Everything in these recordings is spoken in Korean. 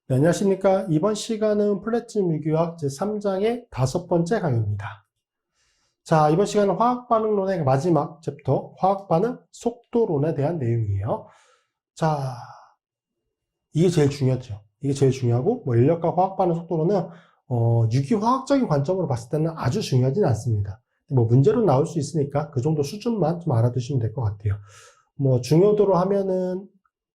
네, 안녕하십니까. 이번 시간은 플랫지 미교학 제3장의 5번째 강의입니다. 자, 이번 시간은 화학반응론의 마지막 챕터, 화학반응 속도론에 대한 내용이에요. 자, 이게 제일 중요하죠. 이게 제일 중요하고, 인력과 화학반응 속도론은, 유기화학적인 관점으로 봤을 때는 아주 중요하지는 않습니다. 문제로 나올 수 있으니까 그 정도 수준만 좀 알아두시면 될 것 같아요. 중요도로 하면은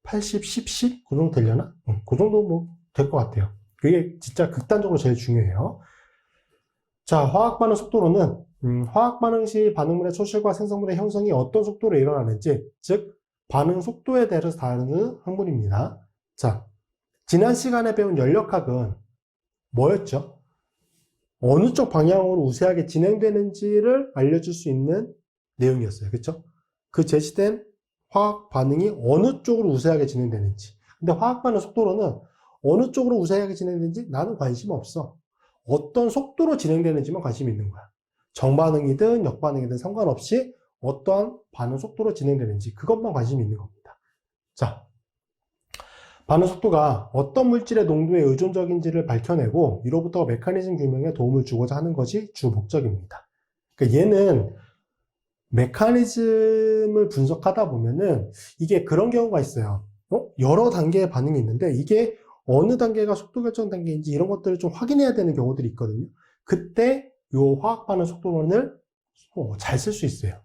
80, 10, 10? 그 정도 되려나? 그 정도 될 것 같아요. 그게 진짜 극단적으로 제일 중요해요. 자, 화학 반응 속도로는 화학 반응 시 반응물의 초실과 생성물의 형성이 어떤 속도로 일어나는지, 즉 반응 속도에 대해서 다루는 학문입니다. 자, 지난 시간에 배운 연력학은 뭐였죠? 어느 쪽 방향으로 우세하게 진행되는지를 알려줄 수 있는 내용이었어요. 그렇죠? 그 제시된 화학 반응이 어느 쪽으로 우세하게 진행되는지. 근데 화학 반응 속도로는 어느 쪽으로 우세하게 진행되는지 나는 관심 없어. 어떤 속도로 진행되는지만 관심이 있는 거야. 정반응이든 역반응이든 상관없이 어떠한 반응 속도로 진행되는지 그것만 관심이 있는 겁니다. 자, 반응 속도가 어떤 물질의 농도에 의존적인지를 밝혀내고 이로부터 메커니즘 규명에 도움을 주고자 하는 것이 주 목적입니다. 그러니까 얘는 메커니즘을 분석하다 보면은 이게 그런 경우가 있어요. 여러 단계의 반응이 있는데 이게 어느 단계가 속도 결정 단계인지 이런 것들을 좀 확인해야 되는 경우들이 있거든요. 그때 요 화학 반응 속도론을 잘 쓸 수 있어요.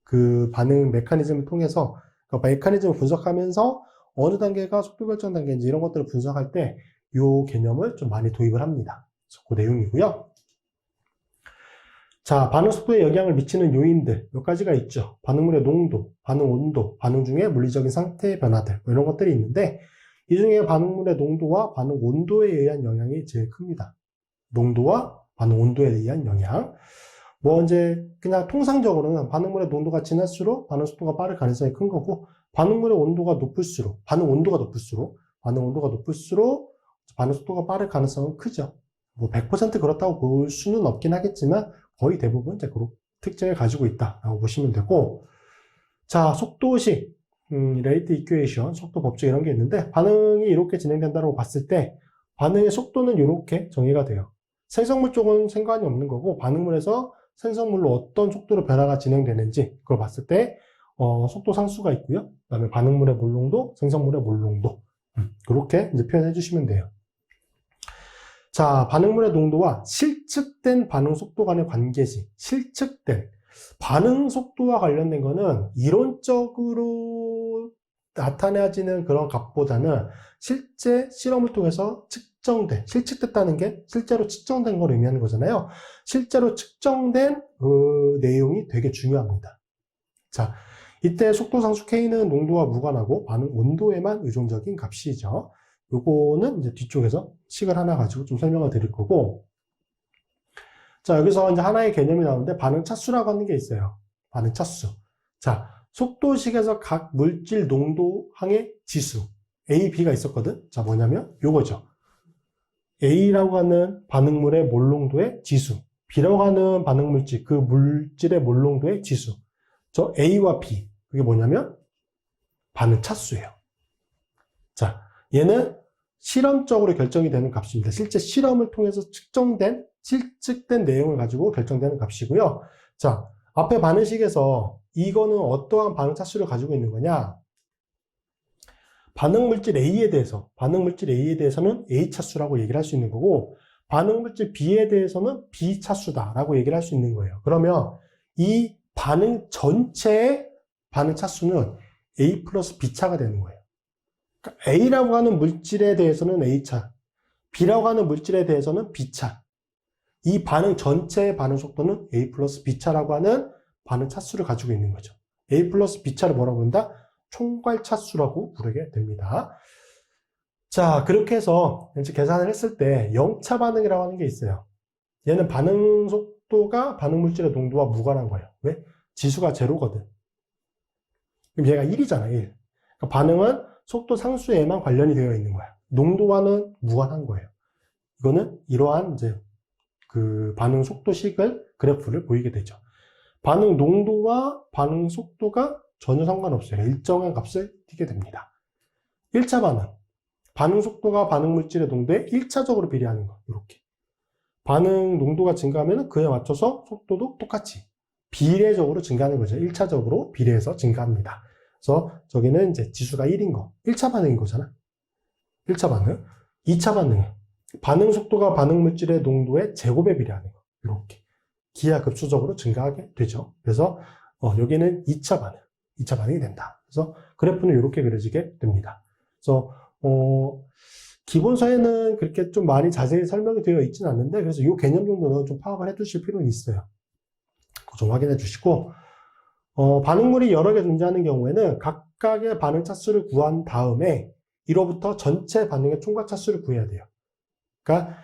그 반응 메커니즘을 통해서 그러니까 메커니즘을 분석하면서 어느 단계가 속도 결정 단계인지 이런 것들을 분석할 때 요 개념을 좀 많이 도입을 합니다. 그 내용이고요. 자, 반응 속도에 영향을 미치는 요인들 몇 가지가 있죠. 반응물의 농도, 반응 온도, 반응 중의 물리적인 상태의 변화들 이런 것들이 있는데 이 중에 반응물의 농도와 반응 온도에 의한 영향이 제일 큽니다. 농도와 반응 온도에 의한 영향. 이제 그냥 통상적으로는 반응물의 농도가 진할수록 반응 속도가 빠를 가능성이 큰 거고 반응물의 온도가 높을수록 반응 온도가 높을수록 반응 속도가 빠를 가능성은 크죠. 100% 그렇다고 볼 수는 없긴 하겠지만 거의 대부분 이제 그런 특징을 가지고 있다라고 보시면 되고, 자, 속도식, 레이트 이퀘이션, 속도 법칙 이런 게 있는데 반응이 이렇게 진행된다고 봤을 때 반응의 속도는 이렇게 정의가 돼요. 생성물 쪽은 상관이 없는 거고 반응물에서 생성물로 어떤 속도로 변화가 진행되는지 그걸 봤을 때 속도 상수가 있고요. 그다음에 반응물의 몰농도, 생성물의 몰농도 그렇게 이제 표현해 주시면 돼요. 자, 반응물의 농도와 실측된 반응 속도 간의 관계식, 실측된 반응 속도와 관련된 거는 이론적으로 나타내지는 그런 값보다는 실제 실험을 통해서 측정된, 실측됐다는 게 실제로 측정된 걸 의미하는 거잖아요. 실제로 측정된 그 내용이 되게 중요합니다. 자, 이때 속도 상수 K는 농도와 무관하고 반응 온도에만 의존적인 값이죠. 요거는 이제 뒤쪽에서 식을 하나 가지고 좀 설명을 드릴 거고. 자, 여기서 이제 하나의 개념이 나오는데 반응 차수라고 하는 게 있어요. 반응 차수. 자, 속도식에서 각 물질 농도항의 지수 A, B가 있었거든. 자, 뭐냐면 요거죠. A라고 하는 반응물의 몰농도의 지수, B라고 하는 반응물질, 그 물질의 몰농도의 지수. 저 A와 B, 그게 뭐냐면 반응 차수예요. 자, 얘는 실험적으로 결정이 되는 값입니다. 실제 실험을 통해서 실측된 내용을 가지고 결정되는 값이고요. 자, 앞에 반응식에서 이거는 어떠한 반응 차수를 가지고 있는 거냐? 반응물질 A에 대해서는 A 차수라고 얘기를 할 수 있는 거고, 반응물질 B에 대해서는 B 차수다라고 얘기를 할 수 있는 거예요. 그러면 이 반응 전체의 반응 차수는 A 플러스 B차가 되는 거예요. 그러니까 A라고 하는 물질에 대해서는 A차, B라고 하는 물질에 대해서는 B차. 이 반응 전체의 반응 속도는 A 플러스 B차라고 하는 반응 차수를 가지고 있는 거죠. A 플러스 B차를 뭐라고 부른다? 총괄 차수라고 부르게 됩니다. 자, 그렇게 해서 이제 계산을 했을 때 0차 반응이라고 하는 게 있어요. 얘는 반응 속도가 반응 물질의 농도와 무관한 거예요. 왜? 지수가 제로거든. 그럼 얘가 1이잖아, 1. 그러니까 반응은 속도 상수에만 관련이 되어 있는 거야. 농도와는 무관한 거예요. 이거는 이러한 이제 그 반응 속도식을 그래프를 보이게 되죠. 반응 농도와 반응 속도가 전혀 상관없어요. 일정한 값을 띠게 됩니다. 1차 반응. 반응 속도가 반응 물질의 농도에 1차적으로 비례하는 거. 이렇게. 반응 농도가 증가하면 그에 맞춰서 속도도 똑같이 비례적으로 증가하는 거죠. 1차적으로 비례해서 증가합니다. 그래서 저기는 이제 지수가 1인 거. 1차 반응인 거잖아. 1차 반응. 2차 반응. 반응 속도가 반응 물질의 농도의 제곱에 비례하는 거. 이렇게. 기하급수적으로 증가하게 되죠. 그래서 여기는 2차 반응. 2차 반응이 된다. 그래서 그래프는 이렇게 그려지게 됩니다. 그래서 기본서에는 그렇게 좀 많이 자세히 설명이 되어 있지는 않는데, 그래서 이 개념 정도는 좀 파악을 해 두실 필요는 있어요. 그거 좀 확인해 주시고, 반응물이 여러 개 존재하는 경우에는 각각의 반응 차수를 구한 다음에 이로부터 전체 반응의 총괄 차수를 구해야 돼요. 그러니까,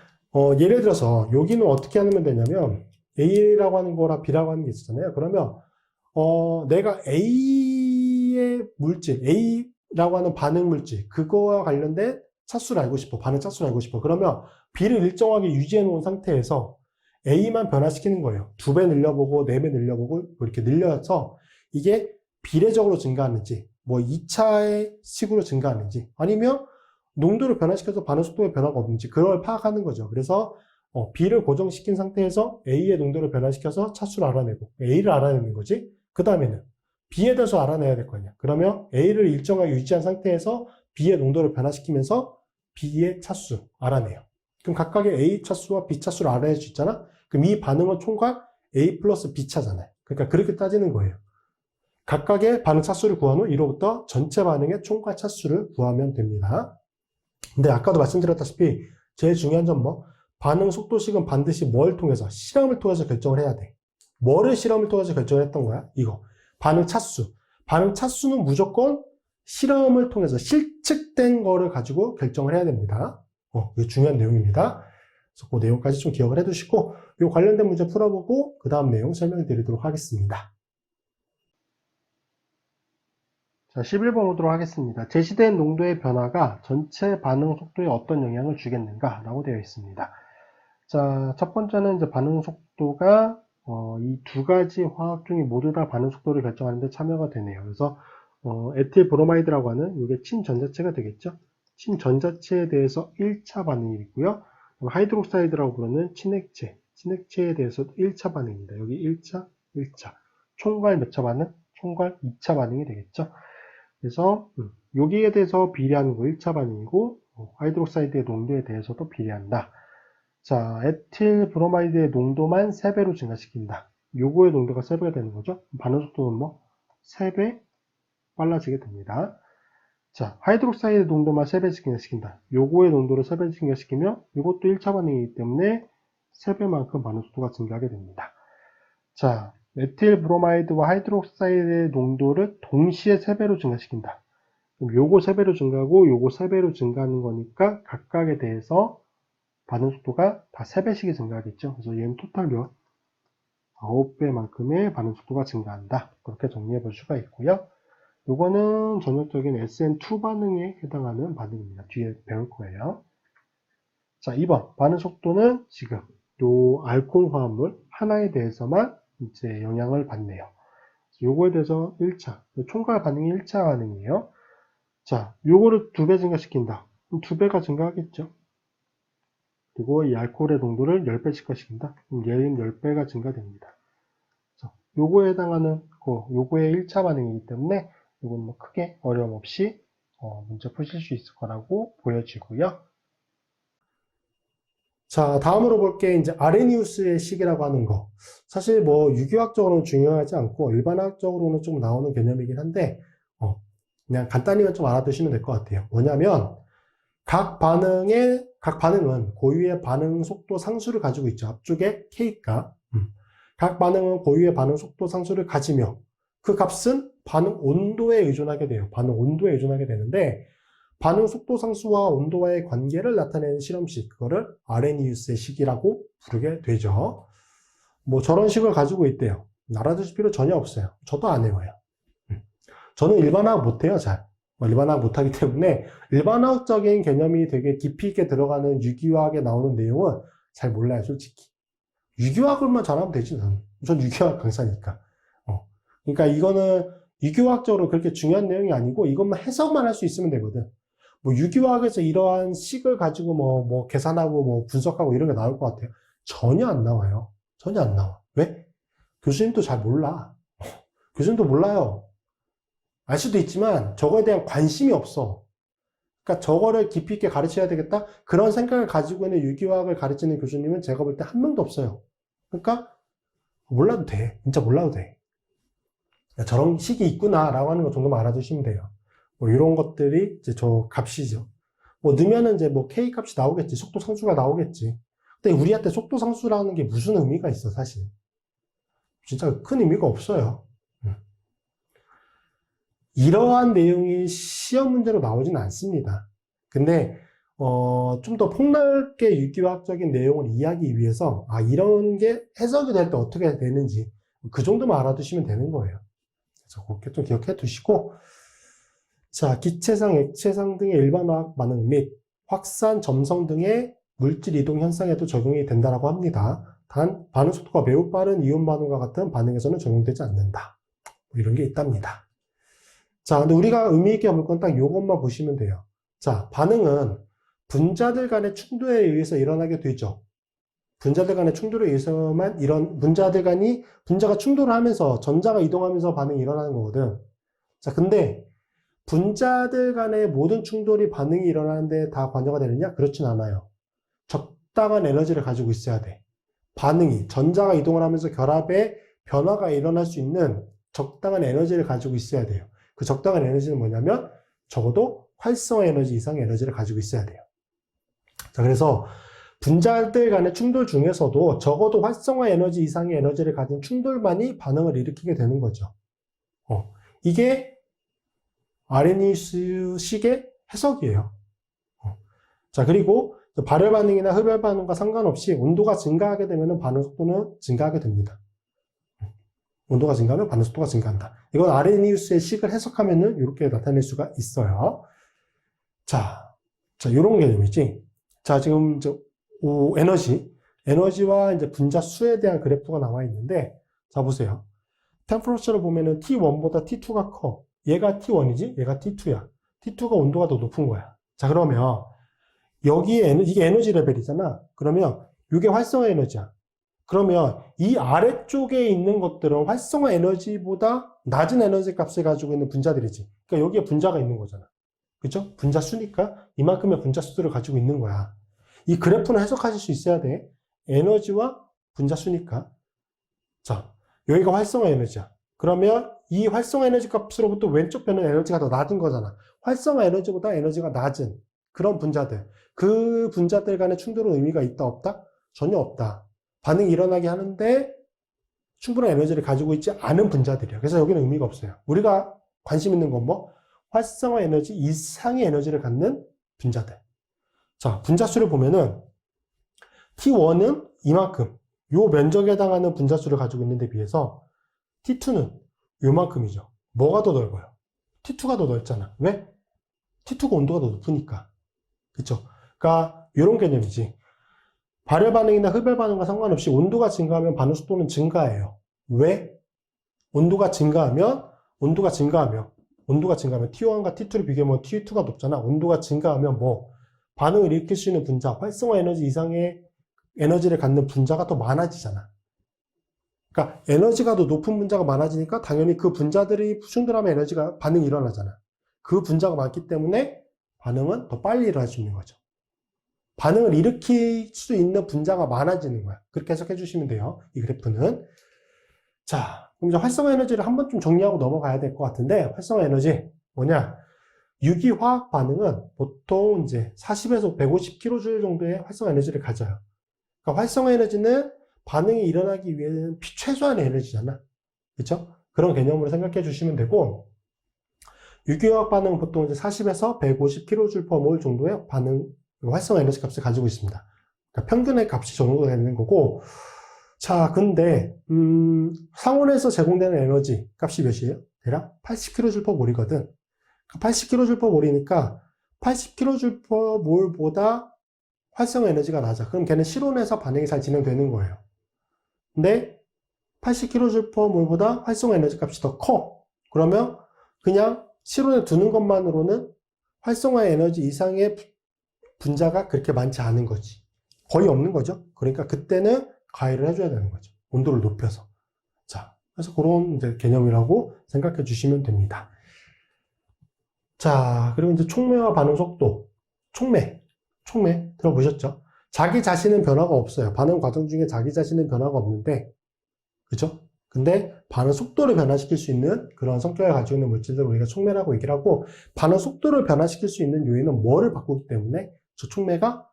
예를 들어서 여기는 어떻게 하면 되냐면, A라고 하는 거랑 B라고 하는 게 있잖아요. 그러면, 내가 A의 물질, A라고 하는 반응 물질, 그거와 관련된 차수를 알고 싶어. 반응 차수를 알고 싶어. 그러면 B를 일정하게 유지해 놓은 상태에서 A만 변화시키는 거예요. 2배 늘려보고, 4배 늘려보고, 뭐 이렇게 늘려서 이게 비례적으로 증가하는지, 뭐 2차의 식으로 증가하는지, 아니면 농도를 변화시켜서 반응 속도의 변화가 없는지, 그걸 파악하는 거죠. 그래서 B를 고정시킨 상태에서 A의 농도를 변화시켜서 차수를 알아내고, A를 알아내는 거지. 그 다음에는 B에 대해서 알아내야 될 거 아니야. 그러면 A를 일정하게 유지한 상태에서 B의 농도를 변화시키면서 B의 차수 알아내요. 그럼 각각의 A 차수와 B 차수를 알아낼 수 있잖아? 그럼 이 반응은 총괄 A 플러스 B 차잖아요. 그러니까 그렇게 따지는 거예요. 각각의 반응 차수를 구한 후 이로부터 전체 반응의 총괄 차수를 구하면 됩니다. 근데 아까도 말씀드렸다시피 제일 중요한 점 뭐? 반응 속도식은 반드시 뭘 통해서? 실험을 통해서 결정을 해야 돼. 뭐를 실험을 통해서 결정을 했던 거야? 이거. 반응 차수. 반응 차수는 무조건 실험을 통해서 실측된 거를 가지고 결정을 해야 됩니다. 이거 중요한 내용입니다. 그래서 그 내용까지 좀 기억을 해두시고 이 관련된 문제 풀어보고 그 다음 내용 설명드리도록 하겠습니다. 자, 11번 보도록 하겠습니다. 제시된 농도의 변화가 전체 반응 속도에 어떤 영향을 주겠는가? 라고 되어 있습니다. 자, 첫 번째는 이제 반응 속도가 이 두 가지 화학 중에 모두 다 반응 속도를 결정하는데 참여가 되네요. 그래서 에틸 브로마이드라고 하는 이게 친전자체가 되겠죠. 친전자체에 대해서 1차 반응이 있고요. 하이드록사이드라고 부르는 친액체에 대해서도 1차 반응입니다. 여기 1차, 1차. 총괄 몇 차 반응? 총괄 2차 반응이 되겠죠. 그래서 여기에 대해서 비례하는 거 1차 반응이고 하이드록사이드의 농도에 대해서도 비례한다. 자, 에틸 브로마이드의 농도만 3배로 증가시킨다. 요거의 농도가 3배가 되는 거죠. 반응 속도는 뭐 3배 빨라지게 됩니다. 자, 하이드록사이드 농도만 3배 증가시킨다. 요거의 농도를 3배 증가시키면 이것도 1차 반응이기 때문에 3배만큼 반응 속도가 증가하게 됩니다. 자, 에틸 브로마이드와 하이드록사이드의 농도를 동시에 3배로 증가시킨다. 그럼 요거 3배로 증가하고 요거 3배로 증가하는 거니까 각각에 대해서 반응 속도가 다 3배씩이 증가하겠죠. 그래서 얘는 토탈 몇? 9배만큼의 반응 속도가 증가한다. 그렇게 정리해 볼 수가 있고요. 요거는 전형적인 SN2 반응에 해당하는 반응입니다. 뒤에 배울 거예요. 자, 2번. 반응 속도는 지금 요 알코올 화합물 하나에 대해서만 이제 영향을 받네요. 요거에 대해서 1차. 총괄 반응이 1차 반응이에요. 자, 요거를 2배 증가시킨다. 그럼 2배가 증가하겠죠. 그리고 이 알코올의 농도를 10배 증가시킨다. 그럼 얘는 10배가 증가됩니다. 요거에 해당하는 요거의 1차 반응이기 때문에 이건 뭐 크게 어려움 없이 문제 푸실 수 있을 거라고 보여지고요. 자, 다음으로 볼 게 이제 아레니우스의 식이라고 하는 거. 사실 뭐 유기화학적으로는 중요하지 않고 일반화학적으로는 좀 나오는 개념이긴 한데 그냥 간단히만 좀 알아두시면 될 것 같아요. 뭐냐면 각 반응은 고유의 반응 속도 상수를 가지고 있죠. 앞쪽에 K가. 각 반응은 고유의 반응 속도 상수를 가지며 그 값은 반응 온도에 의존하게 돼요. 반응 온도에 의존하게 되는데 반응 속도 상수와 온도와의 관계를 나타내는 실험식, 그거를 아레니우스의 식이라고 부르게 되죠. 뭐 저런 식을 가지고 있대요. 알아두실 필요 전혀 없어요. 저도 안 외워요. 저는 일반화학 못해요, 잘. 일반화학 못하기 때문에 일반화학적인 개념이 되게 깊이 있게 들어가는 유기화학에 나오는 내용은 잘 몰라요, 솔직히. 유기화학을만 잘하면 되지, 전 유기화학 강사니까. 그러니까 이거는 유기화학적으로 그렇게 중요한 내용이 아니고 이것만 해석만 할 수 있으면 되거든. 뭐 유기화학에서 이러한 식을 가지고 뭐 계산하고 뭐 분석하고 이런 게 나올 것 같아요. 전혀 안 나와요. 전혀 안 나와. 왜? 교수님도 잘 몰라. 교수님도 몰라요. 알 수도 있지만 저거에 대한 관심이 없어. 그러니까 저거를 깊이 있게 가르쳐야 되겠다? 그런 생각을 가지고 있는 유기화학을 가르치는 교수님은 제가 볼 때 한 명도 없어요. 그러니까 몰라도 돼. 진짜 몰라도 돼. 저런 식이 있구나라고 하는 거 정도만 알아두시면 돼요. 뭐 이런 것들이 이제 저 값이죠. 뭐 넣으면은 이제 뭐 K 값이 나오겠지. 속도 상수가 나오겠지. 근데 우리한테 속도 상수라는 게 무슨 의미가 있어, 사실. 진짜 큰 의미가 없어요. 이러한 내용이 시험 문제로 나오진 않습니다. 근데 좀 더 폭넓게 유기화학적인 내용을 이해하기 위해서 이런 게 해석이 될 때 어떻게 되는지 그 정도만 알아두시면 되는 거예요. 그래서 그렇게 좀 기억해 두시고, 자, 기체상, 액체상 등의 일반화학 반응 및 확산, 점성 등의 물질 이동 현상에도 적용이 된다고 합니다. 단 반응 속도가 매우 빠른 이온 반응과 같은 반응에서는 적용되지 않는다. 뭐 이런 게 있답니다. 자, 근데 우리가 의미 있게 볼 건 딱 이것만 보시면 돼요. 자, 반응은 분자들 간의 충돌에 의해서 일어나게 되죠. 분자들 간의 충돌에 의해서만 분자가 충돌을 하면서 전자가 이동하면서 반응이 일어나는 거거든. 자, 근데 분자들 간의 모든 충돌이 반응이 일어나는데 다 관여가 되느냐? 그렇진 않아요. 적당한 에너지를 가지고 있어야 돼. 반응이, 전자가 이동을 하면서 결합에 변화가 일어날 수 있는 적당한 에너지를 가지고 있어야 돼요. 그 적당한 에너지는 뭐냐면 적어도 활성화 에너지 이상의 에너지를 가지고 있어야 돼요. 자, 그래서 분자들 간의 충돌 중에서도 적어도 활성화 에너지 이상의 에너지를 가진 충돌만이 반응을 일으키게 되는 거죠. 이게 아레니우스식의 해석이에요. 자, 그리고 발열 반응이나 흡열 반응과 상관없이 온도가 증가하게 되면 반응 속도는 증가하게 됩니다. 온도가 증가하면 반응 속도가 증가한다. 이건 아레니우스의 식을 해석하면은 이렇게 나타낼 수가 있어요. 자, 이런 개념이지. 자, 지금 에너지와 이제 분자 수에 대한 그래프가 나와 있는데, 자, 보세요. 템퍼러처를 보면은 T1보다 T2가 커. 얘가 T1이지? 얘가 T2야. T2가 온도가 더 높은 거야. 자, 그러면 이게 에너지 레벨이잖아. 그러면 이게 활성화 에너지야. 그러면 이 아래쪽에 있는 것들은 활성화 에너지보다 낮은 에너지 값을 가지고 있는 분자들이지. 그러니까 여기에 분자가 있는 거잖아. 그죠? 분자 수니까 이만큼의 분자 수들을 가지고 있는 거야. 이 그래프는 해석하실 수 있어야 돼. 에너지와 분자 수니까. 자, 여기가 활성화 에너지야. 그러면 이 활성화 에너지 값으로부터 왼쪽 편은 에너지가 더 낮은 거잖아. 활성화 에너지보다 에너지가 낮은 그런 분자들. 그 분자들 간의 충돌은 의미가 있다, 없다? 전혀 없다. 반응이 일어나게 하는데 충분한 에너지를 가지고 있지 않은 분자들이야. 그래서 여기는 의미가 없어요. 우리가 관심 있는 건 뭐? 활성화 에너지 이상의 에너지를 갖는 분자들. 자, 분자 수를 보면은 T1은 이만큼, 요 면적에 해당하는 분자 수를 가지고 있는데 비해서 T2는 요만큼이죠. 뭐가 더 넓어요? T2가 더 넓잖아. 왜? T2가 온도가 더 높으니까. 그쵸? 그러니까 이런 개념이지. 발열 반응이나 흡열 반응과 상관없이 온도가 증가하면 반응 속도는 증가해요. 왜? 온도가 증가하면 T1과 T2를 비교하면 T2가 높잖아. 온도가 증가하면 뭐 반응을 일으킬 수 있는 분자, 활성화 에너지 이상의 에너지를 갖는 분자가 더 많아지잖아. 그러니까 에너지가 더 높은 분자가 많아지니까 당연히 그 분자들이 충돌하면 반응이 일어나잖아. 그 분자가 많기 때문에 반응은 더 빨리 일어날 수 있는 거죠. 반응을 일으킬 수 있는 분자가 많아지는 거야. 그렇게 해석해 주시면 돼요. 이 그래프는. 자, 그럼 이제 활성화 에너지를 한번 좀 정리하고 넘어가야 될 것 같은데, 활성화 에너지 뭐냐? 유기화학 반응은 보통 이제 40에서 150kJ 정도의 활성화 에너지를 가져요. 그러니까 활성화 에너지는 반응이 일어나기 위해서는 최소한의 에너지잖아. 그렇죠? 그런 개념으로 생각해 주시면 되고, 유기화학 반응은 보통 이제 40에서 150kJ/mol 정도의 활성화 에너지 값을 가지고 있습니다. 그러니까 평균의 값이 정도 되는 거고, 자, 근데 상온에서 제공되는 에너지 값이 몇이에요? 대략 80kJ/mol이거든. 80kJ/mol이니까 80kJ/mol보다 활성화 에너지가 낮아. 그럼 걔는 실온에서 반응이 잘 진행되는 거예요. 근데 80kJ/mol보다 활성화 에너지 값이 더 커. 그러면 그냥 실온에 두는 것만으로는 활성화 에너지 이상의 분자가 그렇게 많지 않은 거지. 거의 없는 거죠. 그러니까 그때는 가열을 해줘야 되는 거죠. 온도를 높여서. 자, 그래서 그런 이제 개념이라고 생각해 주시면 됩니다. 자, 그리고 이제 촉매와 반응 속도. 촉매 들어보셨죠? 자기 자신은 변화가 없어요. 반응 과정 중에 자기 자신은 변화가 없는데, 그죠? 근데 반응 속도를 변화시킬 수 있는 그런 성격을 가지고 있는 물질들을 우리가 촉매라고 얘기를 하고, 반응 속도를 변화시킬 수 있는 요인은 뭐를 바꾸기 때문에 저 촉매가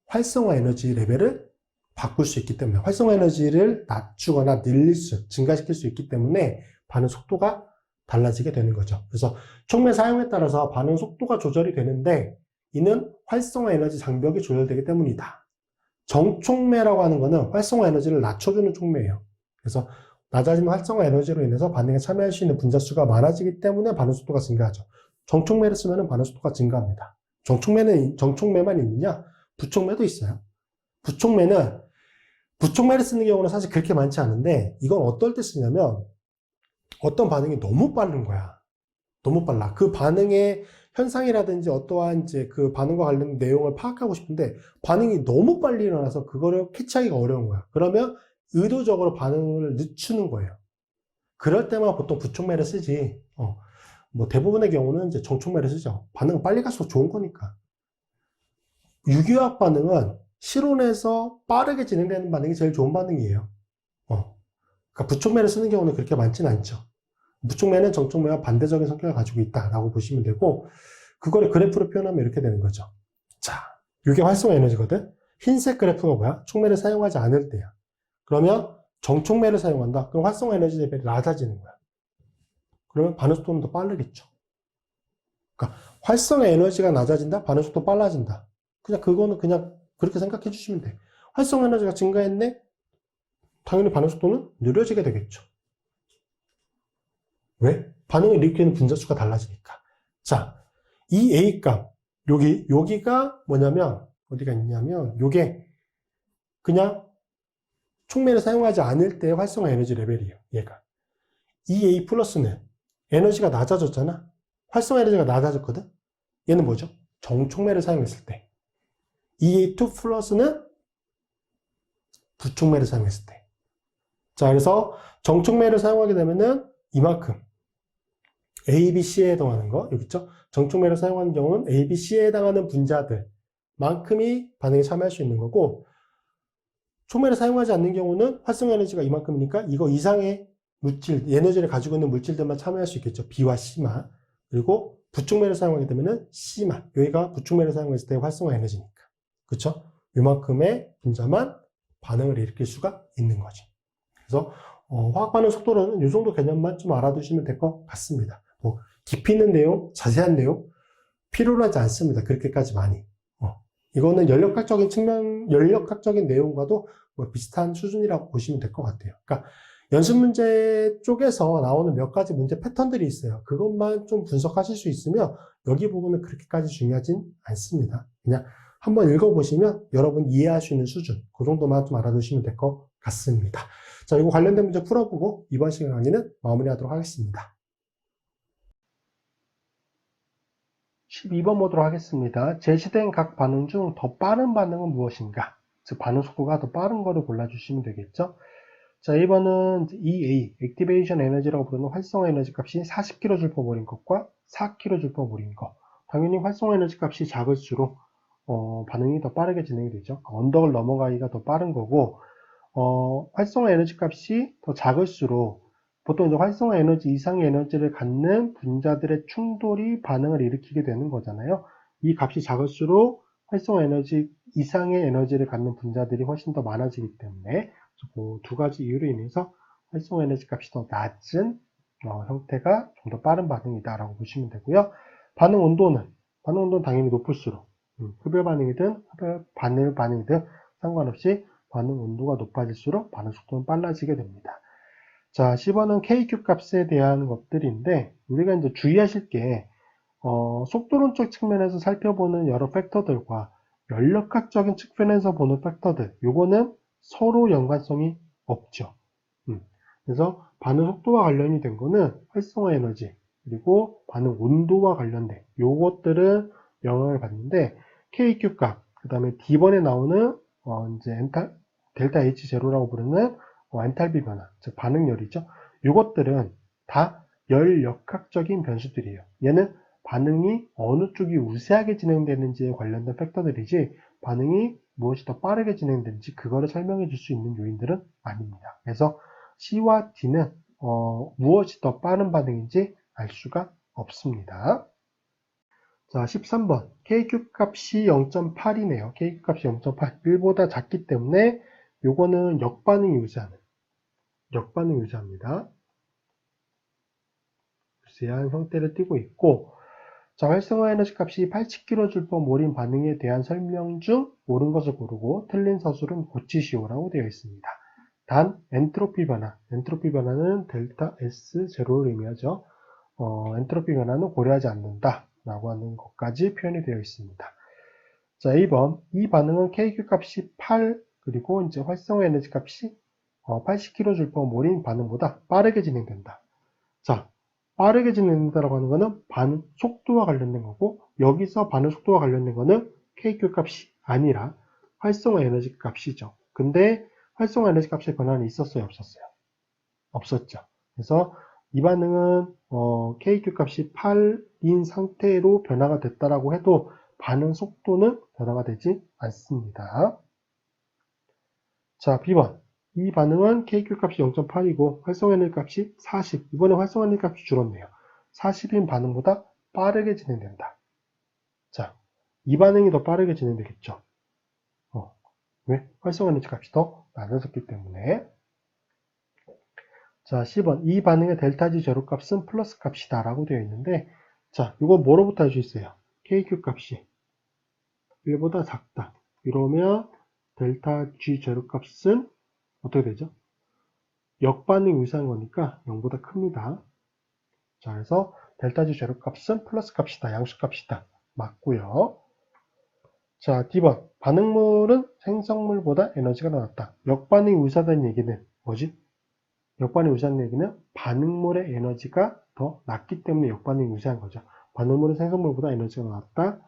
활성화 에너지 레벨을 바꿀 수 있기 때문에, 활성화 에너지를 낮추거나 증가시킬 수 있기 때문에 반응 속도가 달라지게 되는 거죠. 그래서 촉매 사용에 따라서 반응 속도가 조절이 되는데, 이는 활성화 에너지 장벽이 조절되기 때문이다. 정촉매라고 하는 거는 활성화 에너지를 낮춰주는 촉매예요. 그래서 낮아지는 활성화 에너지로 인해서 반응에 참여할 수 있는 분자 수가 많아지기 때문에 반응 속도가 증가하죠. 정촉매를 쓰면 반응 속도가 증가합니다. 정촉매만 있느냐? 부촉매도 있어요. 부촉매를 쓰는 경우는 사실 그렇게 많지 않은데, 이건 어떨 때 쓰냐면 어떤 반응이 너무 빠른 거야. 너무 빨라. 그 반응의 현상이라든지 어떠한 이제 그 반응과 관련된 내용을 파악하고 싶은데 반응이 너무 빨리 일어나서 그거를 캐치하기가 어려운 거야. 그러면 의도적으로 반응을 늦추는 거예요. 그럴 때만 보통 부촉매를 쓰지. 뭐 대부분의 경우는 이제 정촉매를 쓰죠. 반응은 빨리 갈수록 좋은 거니까. 유기화학 반응은 실온에서 빠르게 진행되는 반응이 제일 좋은 반응이에요. 그러니까 부촉매를 쓰는 경우는 그렇게 많지는 않죠. 부촉매는 정촉매와 반대적인 성격을 가지고 있다라고 보시면 되고, 그거를 그래프로 표현하면 이렇게 되는 거죠. 자, 이게 활성화 에너지거든. 흰색 그래프가 뭐야? 촉매를 사용하지 않을 때야. 그러면 정촉매를 사용한다. 그럼 활성화 에너지 레벨이 낮아지는 거야. 그러면 반응 속도는 더 빠르겠죠. 그러니까 활성화 에너지가 낮아진다, 반응 속도 빨라진다. 그거는 그냥 그렇게 생각해 주시면 돼. 활성화 에너지가 증가했네? 당연히 반응 속도는 느려지게 되겠죠. 왜? 반응을 일으키는 분자 수가 달라지니까. 자, 이 A 값, 여기가 뭐냐면, 어디가 있냐면, 요게 그냥 촉매를 사용하지 않을 때의 활성화 에너지 레벨이에요, 얘가. 이 A 플러스는 에너지가 낮아졌잖아? 활성화 에너지가 낮아졌거든? 얘는 뭐죠? 정촉매를 사용했을 때. EA2 플러스는 부촉매를 사용했을 때. 자, 그래서 정촉매를 사용하게 되면은 이만큼. A, B, C에 해당하는 거, 여기 있죠? 정촉매를 사용하는 경우는 A, B, C에 해당하는 분자들만큼이 반응에 참여할 수 있는 거고, 촉매를 사용하지 않는 경우는 활성 에너지가 이만큼이니까 이거 이상의 물질, 에너지를 가지고 있는 물질들만 참여할 수 있겠죠. B와 C만. 그리고 부촉매를 사용하게 되면은 C만. 여기가 부촉매를 사용했을 때 활성화 에너지니까. 그쵸? 이만큼의 분자만 반응을 일으킬 수가 있는 거지. 그래서 화학 반응 속도로는 이 정도 개념만 좀 알아두시면 될 것 같습니다. 뭐 깊이 있는 내용, 자세한 내용 필요로 하지 않습니다. 그렇게까지 많이. 이거는 연력학적인 내용과도 뭐 비슷한 수준이라고 보시면 될 것 같아요. 그러니까 연습 문제 쪽에서 나오는 몇 가지 문제 패턴들이 있어요. 그것만 좀 분석하실 수 있으면 여기 부분은 그렇게까지 중요하진 않습니다. 그냥 한번 읽어보시면 여러분 이해할 수 있는 수준, 그 정도만 좀 알아두시면 될 것 같습니다. 자, 이거 관련된 문제 풀어보고 이번 시간 강의는 마무리하도록 하겠습니다. 12번 보도록 하겠습니다. 제시된 각 반응 중 더 빠른 반응은 무엇인가? 즉 반응 속도가 더 빠른 거를 골라주시면 되겠죠. 자, 2번은 EA, 액티베이션 에너지라고 부르는 활성화 에너지 값이 40kJ 버린 것과 4kJ 버린 것. 당연히 활성화 에너지 값이 작을수록 반응이 더 빠르게 진행이 되죠. 언덕을 넘어가기가 더 빠른 거고, 활성화 에너지 값이 더 작을수록 보통 이제 활성화 에너지 이상의 에너지를 갖는 분자들의 충돌이 반응을 일으키게 되는 거잖아요. 이 값이 작을수록 활성화 에너지 이상의 에너지를 갖는 분자들이 훨씬 더 많아지기 때문에 그 두 가지 이유로 인해서 활성화 에너지 값이 더 낮은 형태가 좀 더 빠른 반응이다라고 보시면 되고요. 반응 온도는 당연히 높을수록 흡열 반응이든 바늘 반응이든 상관없이 반응 온도가 높아질수록 반응 속도는 빨라지게 됩니다. 자, 10번은 KQ 값에 대한 것들인데 우리가 이제 주의하실 게 속도론적 측면에서 살펴보는 여러 팩터들과 연력학적인 측면에서 보는 팩터들, 요거는 서로 연관성이 없죠. 그래서 반응 속도와 관련이 된 거는 활성화 에너지, 그리고 반응 온도와 관련된 요것들은 영향을 받는데 KQ 값, 그 다음에 D번에 나오는 이제 델타 H0라고 부르는 엔탈피 변화, 즉 반응열이죠. 요것들은 다 열 역학적인 변수들이에요. 얘는 반응이 어느 쪽이 우세하게 진행되는지에 관련된 팩터들이지 반응이 무엇이 더 빠르게 진행되는지 그거를 설명해 줄 수 있는 요인들은 아닙니다. 그래서 C와 D는 무엇이 더 빠른 반응인지 알 수가 없습니다. 자, 13번. KQ 값이 0.8이네요. KQ 값이 0.8. 1보다 작기 때문에 요거는 역반응이 유지합니다. 유지한 형태를 띠고 있고, 자, 활성화 에너지 값이 80kJ/몰인 반응에 대한 설명 중 옳은 것을 고르고 틀린 서술은 고치시오라고 되어 있습니다. 단, 엔트로피 변화는 델타 S0를 의미하죠. 엔트로피 변화는 고려하지 않는다 라고 하는 것까지 표현이 되어 있습니다. 자, 2번. 이 반응은 KQ 값이 8, 그리고 이제 활성화 에너지 값이 80kJ/몰인 반응보다 빠르게 진행된다. 자, 빠르게 진행된다라고 하는 거는 반응 속도와 관련된 거고, 여기서 반응 속도와 관련된 거는 KQ 값이 아니라 활성화 에너지 값이죠. 근데 활성화 에너지 값의 변화는 있었어요, 없었어요? 없었죠. 그래서 이 반응은 KQ 값이 8인 상태로 변화가 됐다라고 해도 반응 속도는 변화가 되지 않습니다. 자, B번. 이 반응은 KQ 값이 0.8이고 활성화 에너지 값이 40. 이번에 활성화 에너지 값이 줄었네요. 40인 반응보다 빠르게 진행된다. 자, 이 반응이 더 빠르게 진행되겠죠. 왜? 활성화 에너지 값이 더 낮아졌기 때문에. 자, 10번. 이 반응의 델타 G 제로 값은 플러스 값이다 라고 되어 있는데, 자, 이거 뭐로부터 알 수 있어요? KQ 값이 1보다 작다. 이러면 델타 G 제로 값은 어떻게 되죠? 역반응이 유사한 거니까 0보다 큽니다. 자, 그래서 델타 G 제로 값은 플러스 값이다. 양수 값이다. 맞고요. 자, D번. 반응물은 생성물보다 에너지가 많았다. 역반응이 유사하다는 얘기는 뭐지? 역반응이 유사한 얘기는 반응물의 에너지가 더 낮기 때문에 역반응이 유사한 거죠. 반응물은 생성물보다 에너지가 많았다.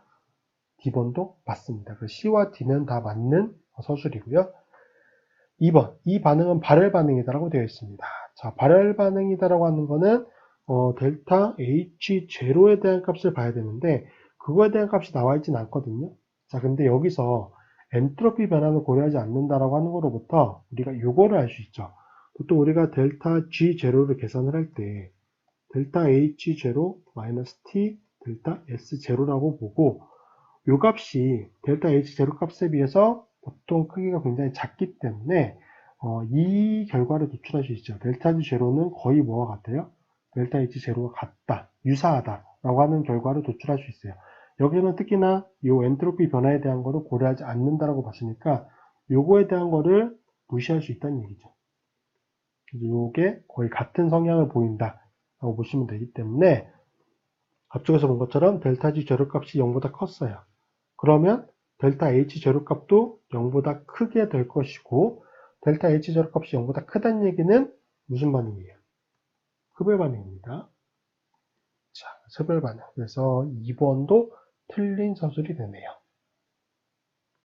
D번도 맞습니다. 그래서 C와 D는 다 맞는 서술이고요. 2번. 이 반응은 발열 반응이다라고 되어 있습니다. 자, 발열 반응이다라고 하는 거는 델타 H0에 대한 값을 봐야 되는데 그거에 대한 값이 나와 있진 않거든요. 자, 근데 여기서 엔트로피 변화를 고려하지 않는다라고 하는 거로부터 우리가 이거를 알 수 있죠. 보통 우리가 델타 G0를 계산을 할 때 델타 H0 마이너스 T 델타 S0라고 보고 이 값이 델타 H0 값에 비해서 보통 크기가 굉장히 작기 때문에 이 결과를 도출할 수 있죠. 델타 G0는 거의 뭐와 같아요? 델타 H0가 같다, 유사하다 라고 하는 결과를 도출할 수 있어요. 여기서는 특히나 이 엔트로피 변화에 대한 거를 고려하지 않는다라고 봤으니까 요거에 대한 거를 무시할 수 있다는 얘기죠. 요게 거의 같은 성향을 보인다 라고 보시면 되기 때문에 앞쪽에서 본 것처럼 델타 G 제로 값이 0보다 컸어요. 그러면 델타 H 제로 값도 0보다 크게 될 것이고 델타 H 제로 값이 0보다 크다는 얘기는 무슨 반응이에요? 흡열 반응입니다. 자, 흡열 반응. 그래서 2번도 틀린 서술이 되네요.